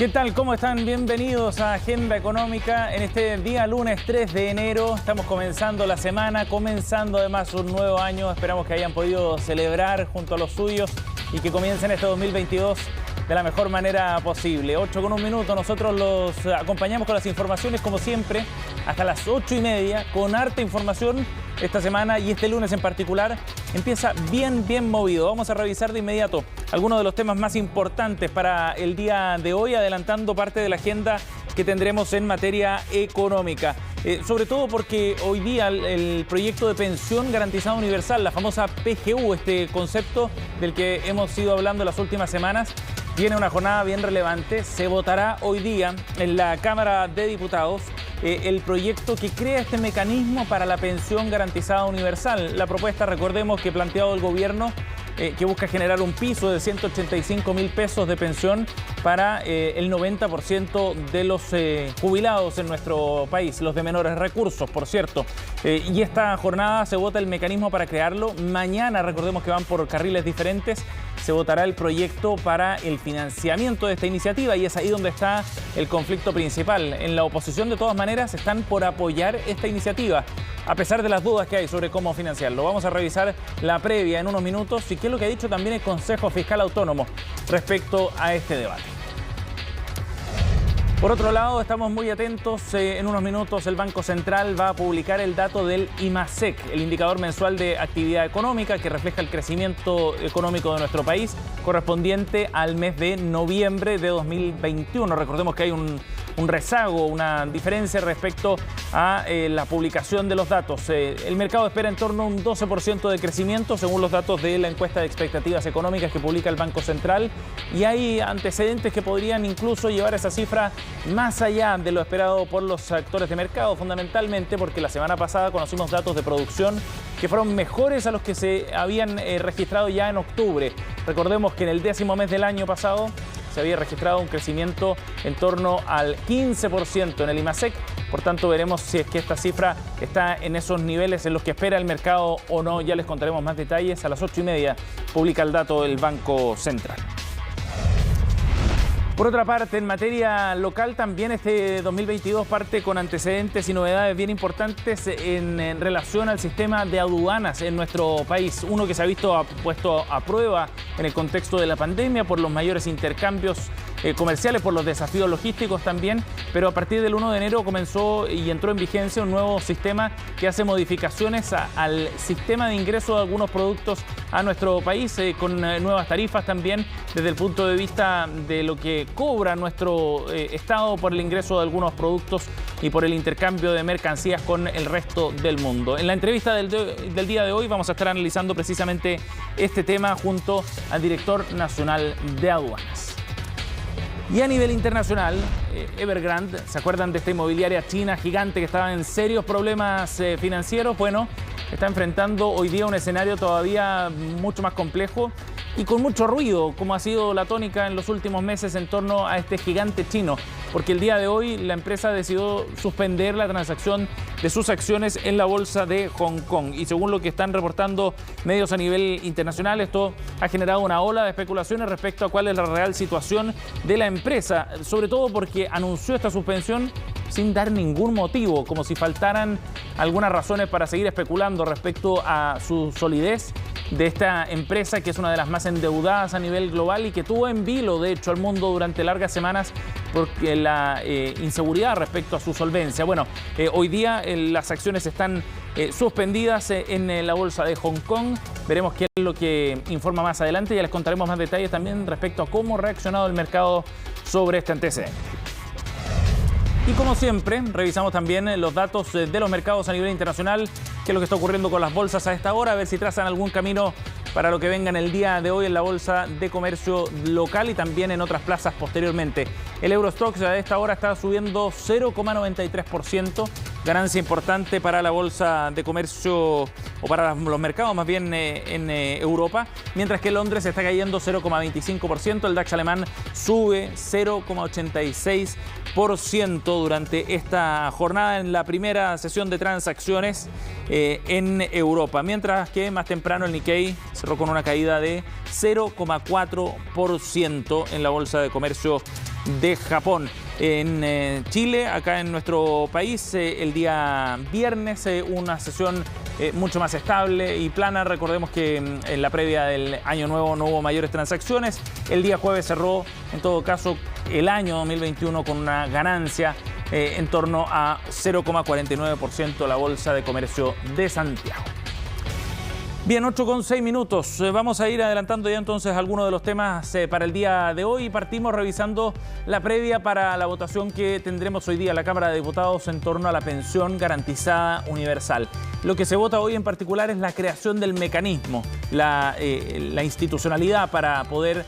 ¿Qué tal? ¿Cómo están? Bienvenidos a Agenda Económica en este día lunes 3 de enero. Estamos comenzando la semana, comenzando además un nuevo año. Esperamos que hayan podido celebrar junto a los suyos y que comiencen este 2022 de la mejor manera posible. 8:01, nosotros los acompañamos con las informaciones como siempre hasta las 8:30 con harta información. Esta semana y este lunes en particular empieza bien movido. Vamos a revisar de inmediato algunos de los temas más importantes para el día de hoy, adelantando parte de la agenda que tendremos en materia económica. Sobre todo porque hoy día el proyecto de pensión garantizada universal, la famosa PGU, este concepto del que hemos ido hablando en las últimas semanas, tiene una jornada bien relevante. Se votará hoy día en la Cámara de Diputados el proyecto que crea este mecanismo para la pensión garantizada universal. La propuesta, recordemos, que ha planteado el gobierno, que busca generar un piso de 185.000 pesos de pensión para el 90% de los jubilados en nuestro país, los de menores recursos, por cierto. Y esta jornada se vota el mecanismo para crearlo. Mañana, recordemos que van por carriles diferentes, se votará el proyecto para el financiamiento de esta iniciativa y es ahí donde está el conflicto principal. En la oposición, de todas maneras, están por apoyar esta iniciativa, a pesar de las dudas que hay sobre cómo financiarlo. Vamos a revisar la previa en unos minutos y qué es lo que ha dicho también el Consejo Fiscal Autónomo respecto a este debate. Por otro lado, estamos muy atentos. En unos minutos el Banco Central va a publicar el dato del IMASEC, el indicador mensual de actividad económica que refleja el crecimiento económico de nuestro país, correspondiente al mes de noviembre de 2021. Recordemos que hay un rezago, una diferencia respecto a la publicación de los datos. El mercado espera en torno a un 12% de crecimiento según los datos de la encuesta de expectativas económicas que publica el Banco Central, y hay antecedentes que podrían incluso llevar esa cifra más allá de lo esperado por los actores de mercado, fundamentalmente porque la semana pasada conocimos datos de producción que fueron mejores a los que se habían registrado ya en octubre. Recordemos que en el 10º mes del año pasado se había registrado un crecimiento en torno al 15% en el IMASEC. Por tanto, veremos si es que esta cifra está en esos niveles en los que espera el mercado o no. Ya les contaremos más detalles. A las 8:30 publica el dato del Banco Central. Por otra parte, en materia local, también este 2022 parte con antecedentes y novedades bien importantes en relación al sistema de aduanas en nuestro país. Uno que se ha visto puesto a prueba en el contexto de la pandemia por los mayores intercambios comerciales, por los desafíos logísticos también, pero a partir del 1 de enero comenzó y entró en vigencia un nuevo sistema que hace modificaciones al sistema de ingreso de algunos productos a nuestro país, con nuevas tarifas también desde el punto de vista de lo que cobra nuestro Estado por el ingreso de algunos productos y por el intercambio de mercancías con el resto del mundo. En la entrevista del día de hoy vamos a estar analizando precisamente este tema junto al director nacional de aduanas. Y a nivel internacional, Evergrande, ¿se acuerdan de esta inmobiliaria china gigante que estaba en serios problemas financieros? Bueno, está enfrentando hoy día un escenario todavía mucho más complejo y con mucho ruido, como ha sido la tónica en los últimos meses en torno a este gigante chino, porque el día de hoy la empresa decidió suspender la transacción de sus acciones en la bolsa de Hong Kong. Y según lo que están reportando medios a nivel internacional, esto ha generado una ola de especulaciones respecto a cuál es la real situación de la empresa, sobre todo porque anunció esta suspensión sin dar ningún motivo, como si faltaran algunas razones para seguir especulando respecto a su solidez de esta empresa, que es una de las más endeudadas a nivel global y que tuvo en vilo, de hecho, al mundo durante largas semanas por la inseguridad respecto a su solvencia. Bueno, hoy día las acciones están suspendidas en la bolsa de Hong Kong. Veremos qué es lo que informa más adelante. Ya les contaremos más detalles también respecto a cómo ha reaccionado el mercado sobre este antecedente. Y como siempre, revisamos también los datos de los mercados a nivel internacional, qué es lo que está ocurriendo con las bolsas a esta hora, a ver si trazan algún camino para lo que venga en el día de hoy en la bolsa de comercio local y también en otras plazas posteriormente. El Eurostoxx a esta hora está subiendo 0,93%, ganancia importante para la bolsa de comercio o para los mercados más bien en Europa, mientras que Londres está cayendo 0,25%, el DAX alemán sube 0,86% durante esta jornada en la primera sesión de transacciones en Europa, mientras que más temprano el Nikkei cerró con una caída de 0,4% en la bolsa de comercio de Japón. En Chile, acá en nuestro país, el día viernes una sesión mucho más estable y plana. Recordemos que en la previa del año nuevo no hubo mayores transacciones. El día jueves cerró, en todo caso, el año 2021 con una ganancia en torno a 0,49% la Bolsa de Comercio de Santiago. Bien, 8:06. Vamos a ir adelantando ya entonces algunos de los temas para el día de hoy. Partimos revisando la previa para la votación que tendremos hoy día en la Cámara de Diputados en torno a la pensión garantizada universal. Lo que se vota hoy en particular es la creación del mecanismo, la institucionalidad para poder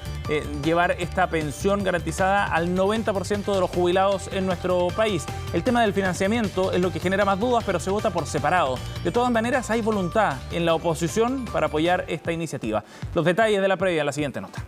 llevar esta pensión garantizada al 90% de los jubilados en nuestro país. El tema del financiamiento es lo que genera más dudas, pero se vota por separado. De todas maneras, hay voluntad en la oposición para apoyar esta iniciativa. Los detalles de la previa en la siguiente nota.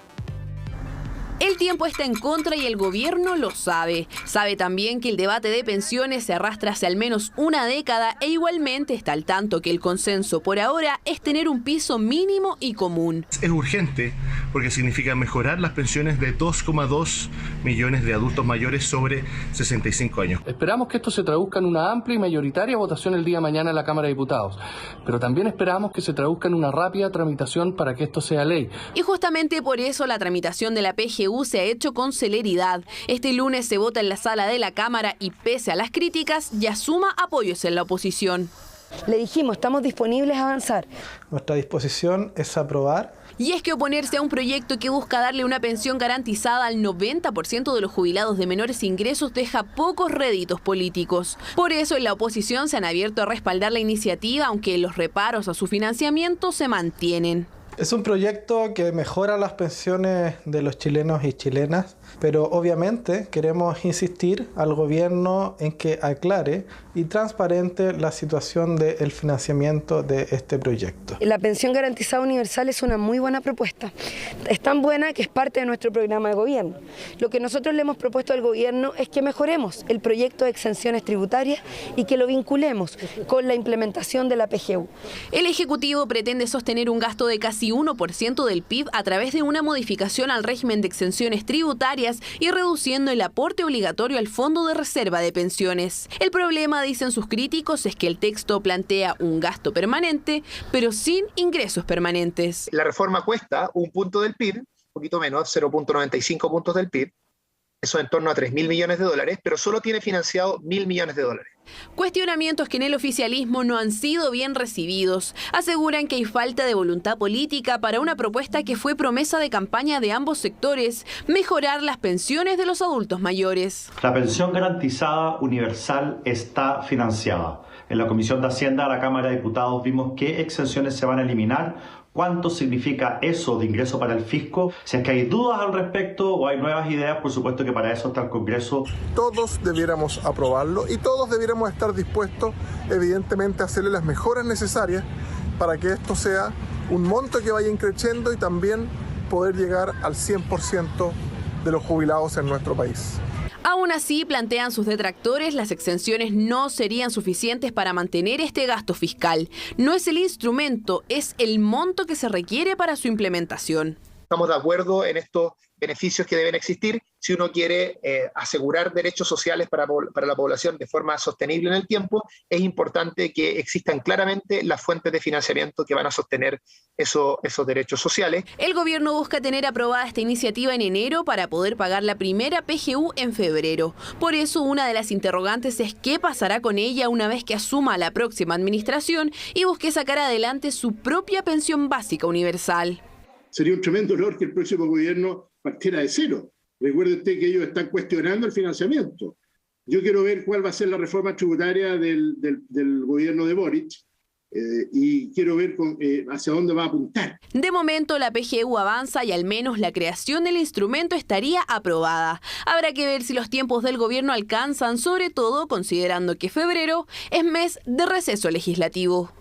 El tiempo está en contra y el gobierno lo sabe. Sabe también que el debate de pensiones se arrastra hace al menos una década e igualmente está al tanto que el consenso por ahora es tener un piso mínimo y común. Es urgente porque significa mejorar las pensiones de 2,2 millones de adultos mayores sobre 65 años. Esperamos que esto se traduzca en una amplia y mayoritaria votación el día de mañana en la Cámara de Diputados, pero también esperamos que se traduzca en una rápida tramitación para que esto sea ley. Y justamente por eso la tramitación de la PGU se ha hecho con celeridad. Este lunes se vota en la sala de la Cámara y pese a las críticas ya suma apoyos en la oposición. Le dijimos, estamos disponibles a avanzar. Nuestra disposición es aprobar. Y es que oponerse a un proyecto que busca darle una pensión garantizada al 90% de los jubilados de menores ingresos deja pocos réditos políticos. Por eso en la oposición se han abierto a respaldar la iniciativa, aunque los reparos a su financiamiento se mantienen. Es un proyecto que mejora las pensiones de los chilenos y chilenas, pero obviamente queremos insistir al gobierno en que aclare y transparente la situación del financiamiento de este proyecto. La pensión garantizada universal es una muy buena propuesta. Es tan buena que es parte de nuestro programa de gobierno. Lo que nosotros le hemos propuesto al gobierno es que mejoremos el proyecto de exenciones tributarias y que lo vinculemos con la implementación de la PGU. El Ejecutivo pretende sostener un gasto de casi 1% del PIB a través de una modificación al régimen de exenciones tributarias y reduciendo el aporte obligatorio al Fondo de Reserva de Pensiones. El problema, dicen sus críticos, es que el texto plantea un gasto permanente, pero sin ingresos permanentes. La reforma cuesta un punto del PIB, un poquito menos, 0,95 puntos del PIB, eso en torno a 3.000 millones de dólares, pero solo tiene financiado 1.000 millones de dólares. Cuestionamientos que en el oficialismo no han sido bien recibidos. Aseguran que hay falta de voluntad política para una propuesta que fue promesa de campaña de ambos sectores, mejorar las pensiones de los adultos mayores. La pensión garantizada universal está financiada. En la Comisión de Hacienda de la Cámara de Diputados vimos qué exenciones se van a eliminar. ¿Cuánto significa eso de ingreso para el fisco? Si es que hay dudas al respecto o hay nuevas ideas, por supuesto que para eso está el Congreso. Todos debiéramos aprobarlo y todos debiéramos estar dispuestos, evidentemente, a hacerle las mejoras necesarias para que esto sea un monto que vaya creciendo y también poder llegar al 100% de los jubilados en nuestro país. Aún así, plantean sus detractores, las exenciones no serían suficientes para mantener este gasto fiscal. No es el instrumento, es el monto que se requiere para su implementación. Estamos de acuerdo en estos beneficios que deben existir si uno quiere asegurar derechos sociales para la población de forma sostenible en el tiempo. Es importante que existan claramente las fuentes de financiamiento que van a sostener esos derechos sociales. El gobierno busca tener aprobada esta iniciativa en enero para poder pagar la primera PGU en febrero. Por eso una de las interrogantes es qué pasará con ella una vez que asuma la próxima administración y busque sacar adelante su propia pensión básica universal. Sería un tremendo error que el próximo gobierno partiera de cero. Recuerde usted que ellos están cuestionando el financiamiento. Yo quiero ver cuál va a ser la reforma tributaria del gobierno de Boric y quiero ver hacia dónde va a apuntar. De momento la PGU avanza y al menos la creación del instrumento estaría aprobada. Habrá que ver si los tiempos del gobierno alcanzan, sobre todo considerando que febrero es mes de receso legislativo.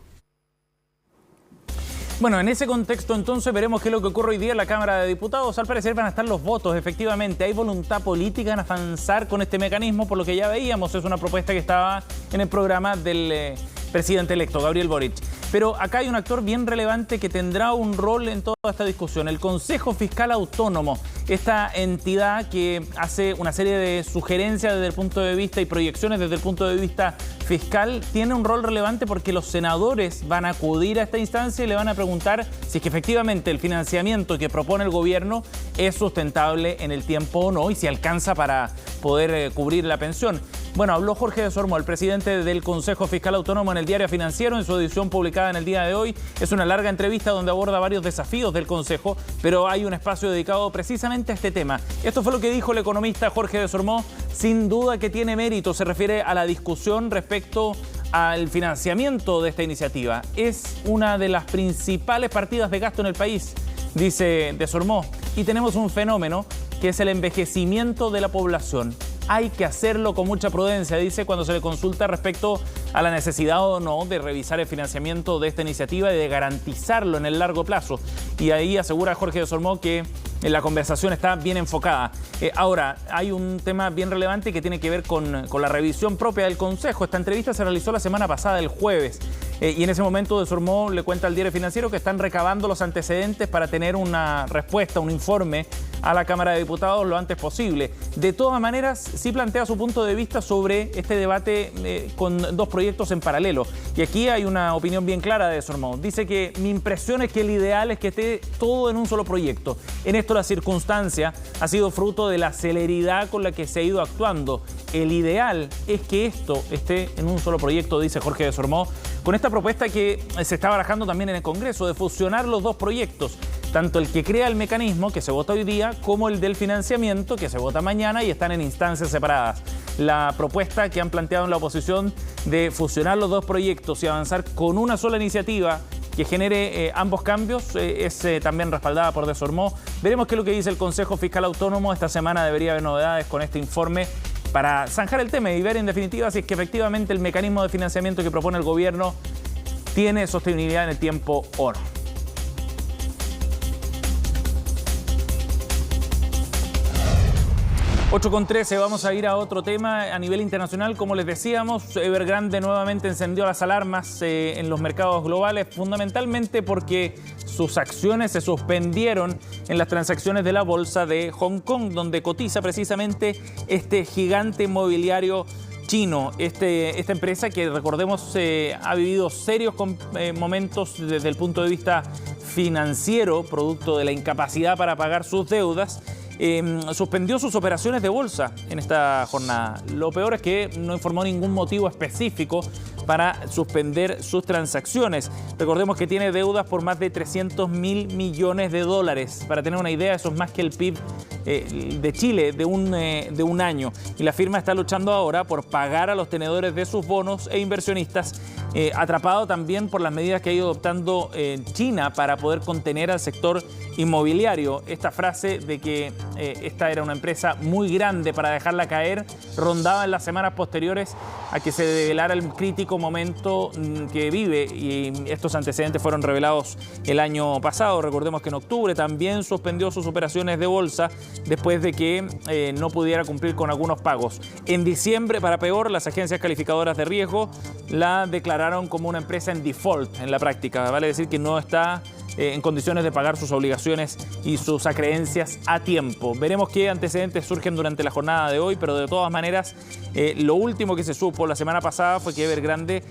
Bueno, en ese contexto entonces veremos qué es lo que ocurre hoy día en la Cámara de Diputados. Al parecer van a estar los votos, efectivamente. Hay voluntad política en avanzar con este mecanismo, por lo que ya veíamos. Es una propuesta que estaba en el programa del presidente electo, Gabriel Boric. Pero acá hay un actor bien relevante que tendrá un rol en toda esta discusión, el Consejo Fiscal Autónomo, esta entidad que hace una serie de sugerencias desde el punto de vista y proyecciones desde el punto de vista fiscal. Tiene un rol relevante porque los senadores van a acudir a esta instancia y le van a preguntar si es que efectivamente el financiamiento que propone el gobierno es sustentable en el tiempo o no y si alcanza para poder cubrir la pensión. Bueno, habló Jorge de Sormo, el presidente del Consejo Fiscal Autónomo, en el Diario Financiero, en su edición publicada en el día de hoy. Es una larga entrevista donde aborda varios desafíos del Consejo, pero hay un espacio dedicado precisamente a este tema. Esto fue lo que dijo el economista Jorge de Sormo. Sin duda que tiene mérito, se refiere a la discusión respecto al financiamiento de esta iniciativa. Es una de las principales partidas de gasto en el país, dice de Sormo. Y tenemos un fenómeno que es el envejecimiento de la población. Hay que hacerlo con mucha prudencia, dice, cuando se le consulta respecto a la necesidad o no de revisar el financiamiento de esta iniciativa y de garantizarlo en el largo plazo. Y ahí asegura Jorge de Sormo que la conversación está bien enfocada. Ahora, hay un tema bien relevante que tiene que ver con la revisión propia del Consejo. Esta entrevista se realizó la semana pasada, el jueves. Y en ese momento de Sormo le cuenta al Diario Financiero que están recabando los antecedentes para tener una respuesta, un informe a la Cámara de Diputados lo antes posible. De todas maneras, sí plantea su punto de vista sobre este debate con dos proyectos en paralelo. Y aquí hay una opinión bien clara de Sormo. Dice que mi impresión es que el ideal es que esté todo en un solo proyecto. En esto la circunstancia ha sido fruto de la celeridad con la que se ha ido actuando. El ideal es que esto esté en un solo proyecto, dice Jorge de Sormo, con esta propuesta que se está barajando también en el Congreso de fusionar los dos proyectos, tanto el que crea el mecanismo, que se vota hoy día, como el del financiamiento, que se vota mañana y están en instancias separadas. La propuesta que han planteado en la oposición de fusionar los dos proyectos y avanzar con una sola iniciativa que genere ambos cambios es también respaldada por de Sormo. Veremos qué es lo que dice el Consejo Fiscal Autónomo. Esta semana debería haber novedades con este informe para zanjar el tema y ver en definitiva si es que efectivamente el mecanismo de financiamiento que propone el gobierno tiene sostenibilidad en el tiempo o no. 8:13, vamos a ir a otro tema a nivel internacional. Como les decíamos, Evergrande nuevamente encendió las alarmas en los mercados globales, fundamentalmente porque sus acciones se suspendieron en las transacciones de la bolsa de Hong Kong, donde cotiza precisamente este gigante inmobiliario chino. Esta empresa que, recordemos, ha vivido serios momentos desde el punto de vista financiero, producto de la incapacidad para pagar sus deudas. Suspendió sus operaciones de bolsa en esta jornada. Lo peor es que no informó ningún motivo específico para suspender sus transacciones. Recordemos que tiene deudas por más de 300.000 millones de dólares. Para tener una idea, eso es más que el PIB de Chile de un año. Y la firma está luchando ahora por pagar a los tenedores de sus bonos e inversionistas, atrapado también por las medidas que ha ido adoptando China para poder contener al sector inmobiliario. Esta frase de que esta era una empresa muy grande para dejarla caer rondaba en las semanas posteriores a que se develara el crítico momento que vive, y estos antecedentes fueron revelados el año pasado. Recordemos que en octubre también suspendió sus operaciones de bolsa después de que no pudiera cumplir con algunos pagos. En diciembre, para peor, las agencias calificadoras de riesgo la declararon como una empresa en default en la práctica. Vale decir que no está en condiciones de pagar sus obligaciones y sus acreencias a tiempo. Veremos qué antecedentes surgen durante la jornada de hoy, pero de todas maneras, lo último que se supo la semana pasada fue que Evergrande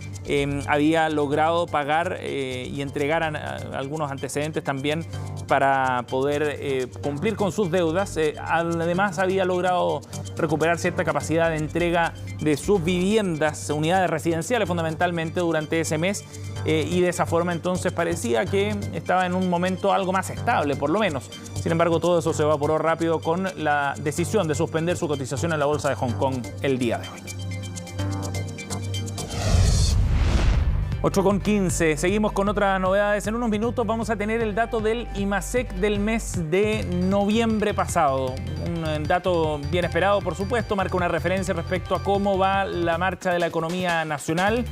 había logrado pagar y entregar algunos antecedentes también para poder cumplir con sus deudas. Además, había logrado recuperar cierta capacidad de entrega de sus viviendas, unidades residenciales fundamentalmente, durante ese mes. Y de esa forma entonces parecía que estaba en un momento algo más estable, por lo menos. Sin embargo, todo eso se evaporó rápido con la decisión de suspender su cotización en la bolsa de Hong Kong el día de hoy. 8:15, seguimos con otras novedades. En unos minutos vamos a tener el dato del IMASEC del mes de noviembre pasado. Un dato bien esperado, por supuesto, marca una referencia respecto a cómo va la marcha de la economía nacional.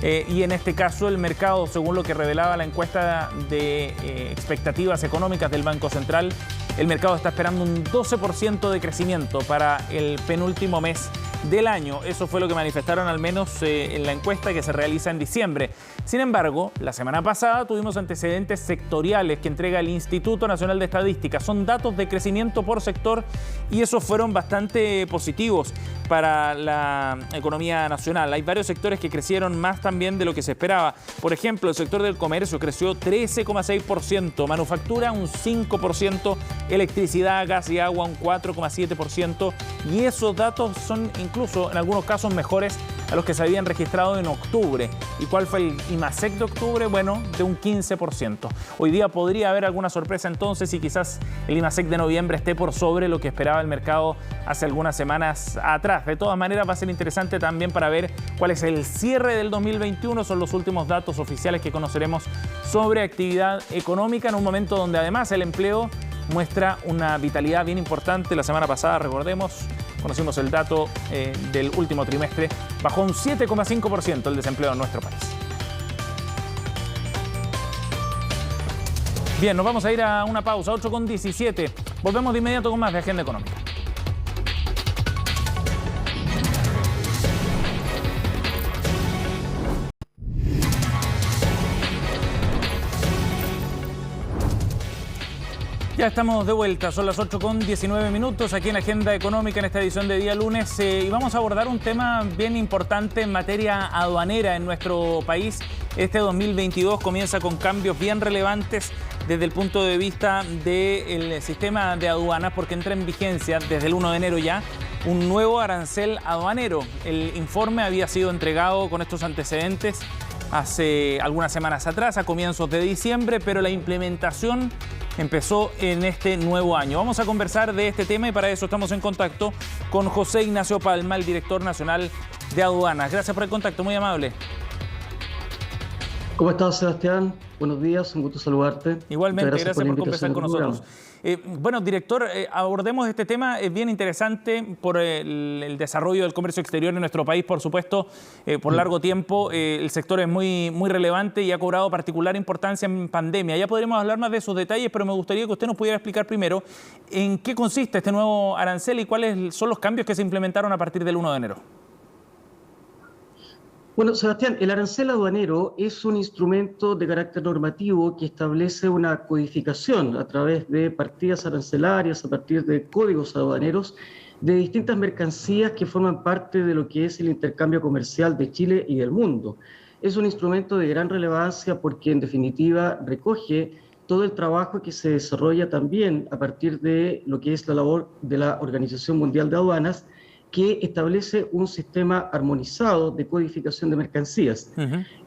Y en este caso el mercado, según lo que revelaba la encuesta de expectativas económicas del Banco Central, el mercado está esperando un 12% de crecimiento para el penúltimo mes del año. Eso fue lo que manifestaron al menos en la encuesta que se realiza en diciembre. Sin embargo, la semana pasada tuvimos antecedentes sectoriales que entrega el Instituto Nacional de Estadística. Son datos de crecimiento por sector y esos fueron bastante positivos para la economía nacional. Hay varios sectores que crecieron más también de lo que se esperaba. Por ejemplo, el sector del comercio creció 13,6%, manufactura un 5%, electricidad, gas y agua un 4,7%, y esos datos son incluso en algunos casos mejores a los que se habían registrado en octubre. ¿Y cuál fue el IMASEC de octubre? Bueno, de un 15%. Hoy día podría haber alguna sorpresa entonces y quizás el IMASEC de noviembre esté por sobre lo que esperaba el mercado hace algunas semanas atrás. De todas maneras, va a ser interesante también para ver cuál es el cierre del 2021. Son los últimos datos oficiales que conoceremos sobre actividad económica en un momento donde además el empleo muestra una vitalidad bien importante. La semana pasada, recordemos, conocimos el dato del último trimestre. Bajó un 7,5% el desempleo en nuestro país. Bien, nos vamos a ir a una pausa, 8,17. Volvemos de inmediato con más de Agenda Económica. Ya estamos de vuelta, son las 8,19 aquí en Agenda Económica en esta edición de día lunes y vamos a abordar un tema bien importante en materia aduanera en nuestro país. Este 2022 comienza con cambios bien relevantes desde el punto de vista del sistema de aduanas porque entra en vigencia desde el 1 de enero ya un nuevo arancel aduanero. El informe había sido entregado con estos antecedentes hace algunas semanas atrás, a comienzos de diciembre, pero la implementación empezó en este nuevo año. Vamos a conversar de este tema y para eso estamos en contacto con José Ignacio Palma, el director nacional de aduanas. Gracias por el contacto, muy amable. ¿Cómo estás, Sebastián? Buenos días, un gusto saludarte. Igualmente, gracias por conversar con nosotros. Bueno, director, abordemos este tema, es bien interesante por el desarrollo del comercio exterior en nuestro país, por supuesto, por largo tiempo. El sector es muy relevante y ha cobrado particular importancia en pandemia. Ya podremos hablar más de esos detalles, pero me gustaría que usted nos pudiera explicar primero en qué consiste este nuevo arancel y cuáles son los cambios que se implementaron a partir del 1 de enero. Bueno, Sebastián, el arancel aduanero es un instrumento de carácter normativo que establece una codificación a través de partidas arancelarias, a partir de códigos aduaneros, de distintas mercancías que forman parte de lo que es el intercambio comercial de Chile y del mundo. Es un instrumento de gran relevancia porque, en definitiva, recoge todo el trabajo que se desarrolla también a partir de lo que es la labor de la Organización Mundial de Aduanas, que establece un sistema armonizado de codificación de mercancías.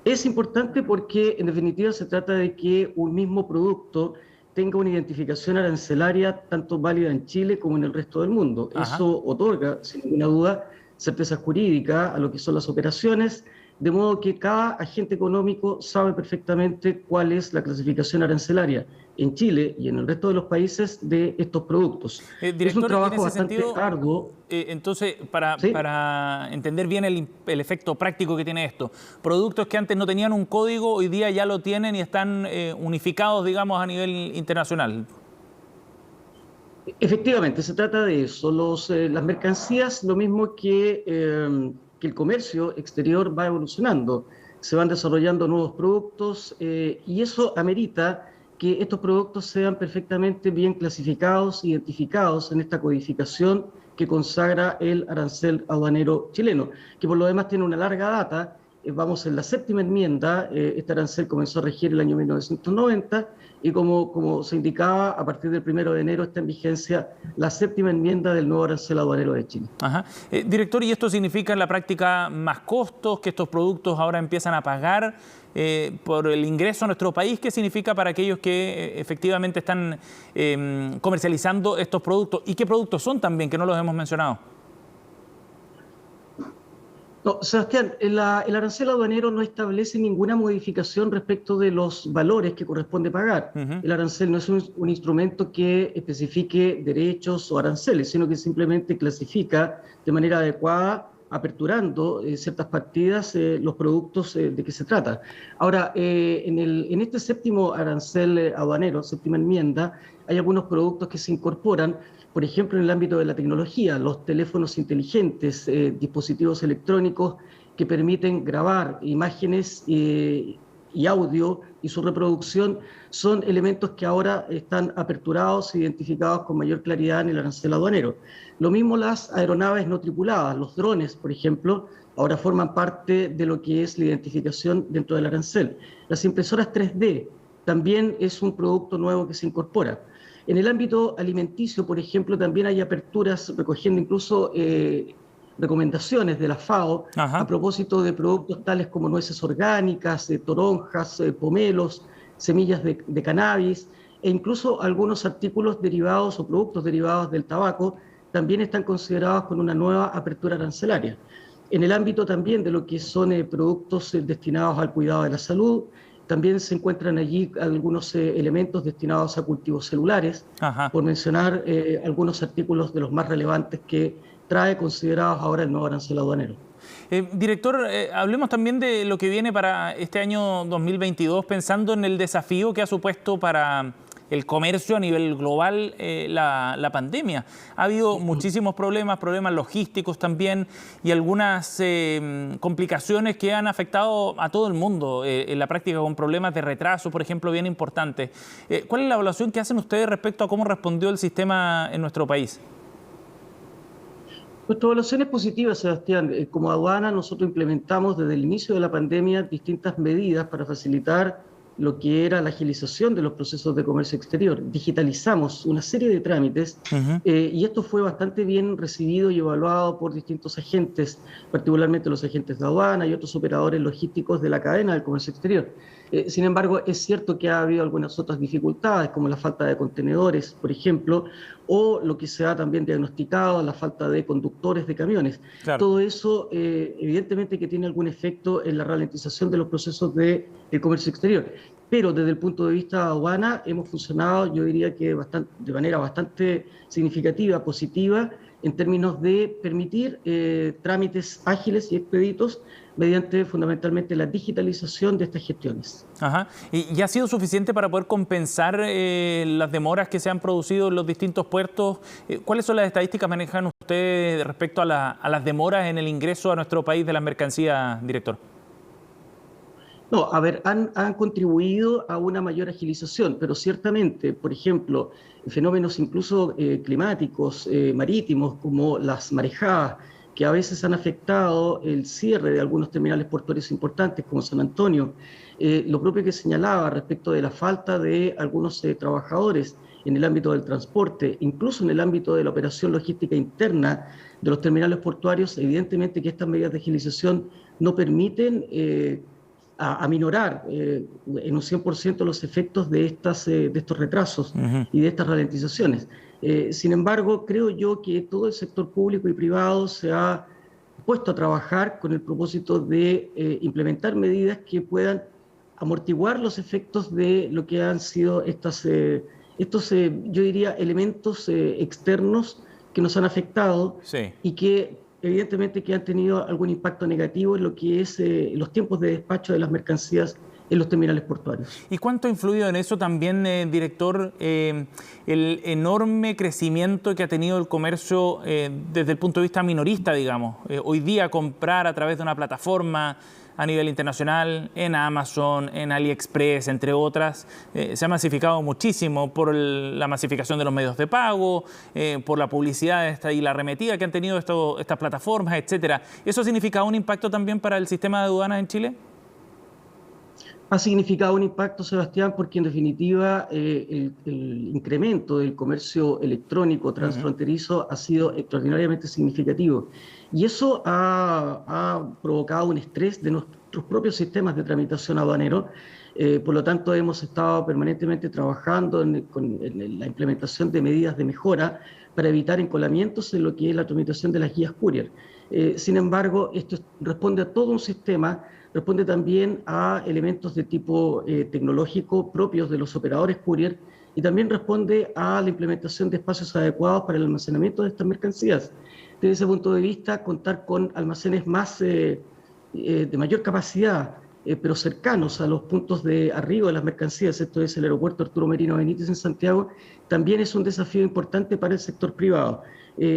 Es importante porque, en definitiva, se trata de que un mismo producto tenga una identificación arancelaria tanto válida en Chile como en el resto del mundo. Eso otorga, sin ninguna duda, certeza jurídica a lo que son las operaciones, de modo que cada agente económico sabe perfectamente cuál es la clasificación arancelaria en Chile y en el resto de los países de estos productos. Director, es un trabajo bastante arduo. Entonces, para entender bien el efecto práctico que tiene esto, productos que antes no tenían un código, hoy día ya lo tienen y están unificados, digamos, a nivel internacional. Efectivamente, se trata de eso. Las mercancías, lo mismo que el comercio exterior va evolucionando, se van desarrollando nuevos productos y eso amerita que estos productos sean perfectamente bien clasificados, identificados en esta codificación que consagra el arancel aduanero chileno, que por lo demás tiene una larga data. Vamos en la 7ª enmienda, este arancel comenzó a regir el año 1990 y como se indicaba, a partir del 1 de enero está en vigencia la 7ª enmienda del nuevo arancel aduanero de Chile. Director, ¿y esto significa en la práctica más costos, que estos productos ahora empiezan a pagar por el ingreso a nuestro país? ¿Qué significa para aquellos que efectivamente están comercializando estos productos? ¿Y qué productos son también, que no los hemos mencionado? No, Sebastián, el arancel aduanero no establece ninguna modificación respecto de los valores que corresponde pagar. El arancel no es un instrumento que especifique derechos o aranceles, sino que simplemente clasifica de manera adecuada aperturando ciertas partidas los productos de que se trata. Ahora, en este séptimo arancel aduanero, séptima enmienda, hay algunos productos que se incorporan, por ejemplo, en el ámbito de la tecnología, los teléfonos inteligentes, dispositivos electrónicos que permiten grabar imágenes y audio y su reproducción son elementos que ahora están aperturados e identificados con mayor claridad en el arancel aduanero. Lo mismo las aeronaves no tripuladas, los drones, por ejemplo, ahora forman parte de lo que es la identificación dentro del arancel. Las impresoras 3D también es un producto nuevo que se incorpora. En el ámbito alimenticio, por ejemplo, también hay aperturas recogiendo incluso recomendaciones de la FAO a propósito de productos tales como nueces orgánicas, toronjas, pomelos, semillas de cannabis e incluso algunos artículos derivados o productos derivados del tabaco también están considerados con una nueva apertura arancelaria. En el ámbito también de lo que son productos destinados al cuidado de la salud, también se encuentran allí algunos elementos destinados a cultivos celulares, por mencionar algunos artículos de los más relevantes que trae considerados ahora el nuevo arancel aduanero. Director, hablemos también de lo que viene para este año 2022, pensando en el desafío que ha supuesto para el comercio a nivel global la pandemia. Ha habido muchísimos problemas logísticos también y algunas complicaciones que han afectado a todo el mundo en la práctica, con problemas de retraso, por ejemplo, bien importantes. ¿Cuál es la evaluación que hacen ustedes respecto a cómo respondió el sistema en nuestro país? Nuestra evaluación es positiva, Sebastián. Como aduana, nosotros implementamos desde el inicio de la pandemia distintas medidas para facilitar lo que era la agilización de los procesos de comercio exterior. Digitalizamos una serie de trámites y esto fue bastante bien recibido y evaluado por distintos agentes, particularmente los agentes de aduana y otros operadores logísticos de la cadena del comercio exterior. Sin embargo, es cierto que ha habido algunas otras dificultades, como la falta de contenedores, por ejemplo, o lo que se ha también diagnosticado, la falta de conductores de camiones. Claro. Todo eso, evidentemente, que tiene algún efecto en la ralentización de los procesos del comercio exterior. Pero desde el punto de vista de aduana hemos funcionado, yo diría que de manera bastante significativa, positiva, en términos de permitir trámites ágiles y expeditos mediante fundamentalmente la digitalización de estas gestiones. ¿Y ha sido suficiente para poder compensar las demoras que se han producido en los distintos puertos? ¿Cuáles son las estadísticas que manejan ustedes respecto a las demoras en el ingreso a nuestro país de las mercancías, director? No, a ver, han contribuido a una mayor agilización, pero ciertamente, por ejemplo, fenómenos incluso climáticos, marítimos, como las marejadas, que a veces han afectado el cierre de algunos terminales portuarios importantes, como San Antonio. Lo propio que señalaba respecto de la falta de algunos trabajadores en el ámbito del transporte, incluso en el ámbito de la operación logística interna de los terminales portuarios, evidentemente que estas medidas de agilización no permiten aminorar en un 100% los efectos de estos retrasos y de estas ralentizaciones. Sin embargo, creo yo que todo el sector público y privado se ha puesto a trabajar con el propósito de implementar medidas que puedan amortiguar los efectos de lo que han sido estos, yo diría, elementos externos que nos han afectado y que evidentemente que han tenido algún impacto negativo en lo que es los tiempos de despacho de las mercancías en los terminales portuarios. ¿Y cuánto ha influido en eso también, director, el enorme crecimiento que ha tenido el comercio desde el punto de vista minorista, digamos? Hoy día comprar a través de una plataforma a nivel internacional, en Amazon, en AliExpress, entre otras, se ha masificado muchísimo por la masificación de los medios de pago, por la publicidad y la arremetida que han tenido estas plataformas, etcétera. ¿Eso ha significado un impacto también para el sistema de aduanas en Chile? Ha significado un impacto, Sebastián, porque en definitiva el incremento del comercio electrónico transfronterizo ha sido extraordinariamente significativo. Y eso ha provocado un estrés de nuestros propios sistemas de tramitación aduanero. Por lo tanto, hemos estado permanentemente trabajando en la implementación de medidas de mejora para evitar encolamientos en lo que es la tramitación de las guías courier. Sin embargo, esto responde a todo un sistema, responde también a elementos de tipo tecnológico propios de los operadores courier y también responde a la implementación de espacios adecuados para el almacenamiento de estas mercancías. desde ese punto de vista, contar con almacenes más de mayor capacidad, pero cercanos a los puntos de arribo de las mercancías, esto es el aeropuerto Arturo Merino Benítez en Santiago, también es un desafío importante para el sector privado.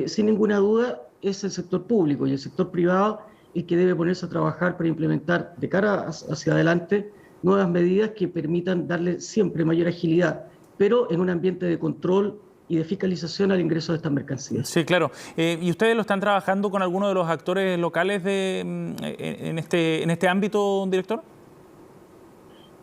Sin ninguna duda es el sector público y el sector privado el que debe ponerse a trabajar para implementar de cara hacia adelante nuevas medidas que permitan darle siempre mayor agilidad, pero en un ambiente de control y de fiscalización al ingreso de estas mercancías. Sí, claro. ¿Y ustedes lo están trabajando con alguno de los actores locales en este ámbito, director?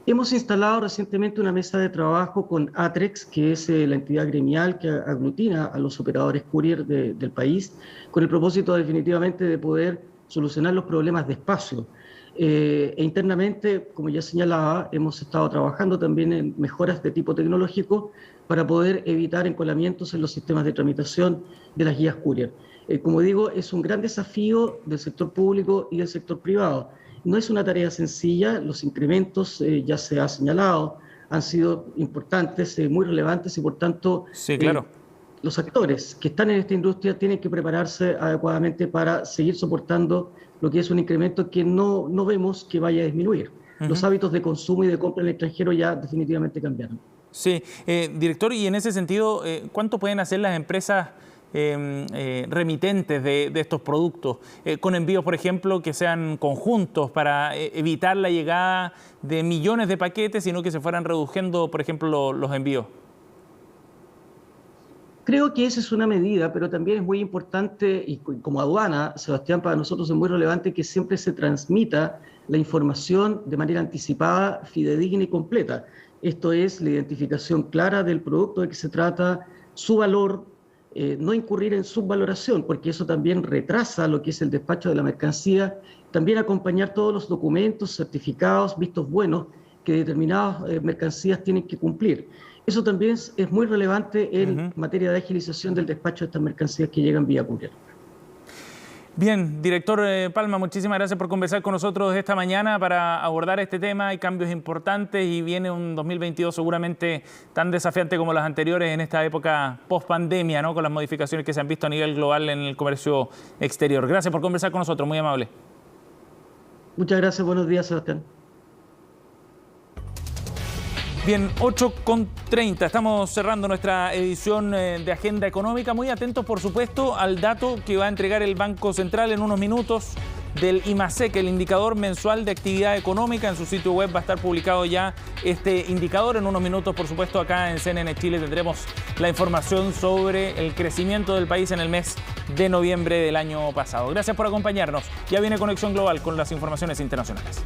Hemos instalado recientemente una mesa de trabajo con Atrex, que es la entidad gremial que aglutina a los operadores courier del país, con el propósito definitivamente de poder solucionar los problemas de espacio. Internamente, como ya señalaba, hemos estado trabajando también en mejoras de tipo tecnológico para poder evitar encolamientos en los sistemas de tramitación de las guías courier. Como digo, es un gran desafío del sector público y del sector privado. No es una tarea sencilla, los incrementos, ya se ha señalado, han sido importantes, muy relevantes y por tanto sí, claro. Los actores que están en esta industria tienen que prepararse adecuadamente para seguir soportando lo que es un incremento que no vemos que vaya a disminuir. Los hábitos de consumo y de compra en el extranjero ya definitivamente cambiaron. Sí, director, y en ese sentido, ¿cuánto pueden hacer las empresas remitentes de estos productos? Con envíos, por ejemplo, que sean conjuntos para evitar la llegada de millones de paquetes, sino que se fueran reduciendo, por ejemplo, los envíos. Creo que esa es una medida, pero también es muy importante, y como aduana, Sebastián, para nosotros es muy relevante que siempre se transmita la información de manera anticipada, fidedigna y completa. Esto es la identificación clara del producto de que se trata, su valor, no incurrir en subvaloración, porque eso también retrasa lo que es el despacho de la mercancía, también acompañar todos los documentos, certificados, vistos buenos que determinadas mercancías tienen que cumplir. Eso también es muy relevante en materia de agilización del despacho de estas mercancías que llegan vía courier. Bien, director Palma, muchísimas gracias por conversar con nosotros esta mañana para abordar este tema. Hay cambios importantes y viene un 2022 seguramente tan desafiante como los anteriores en esta época post-pandemia, ¿no? Con las modificaciones que se han visto a nivel global en el comercio exterior. Gracias por conversar con nosotros, muy amable. Muchas gracias, buenos días, Sebastián. Bien, 8:30, estamos cerrando nuestra edición de Agenda Económica. Muy atentos, por supuesto, al dato que va a entregar el Banco Central en unos minutos del IMACEC, el indicador mensual de actividad económica. En su sitio web va a estar publicado ya este indicador. En unos minutos, por supuesto, acá en CNN Chile tendremos la información sobre el crecimiento del país en el mes de noviembre del año pasado. Gracias por acompañarnos. Ya viene Conexión Global con las informaciones internacionales.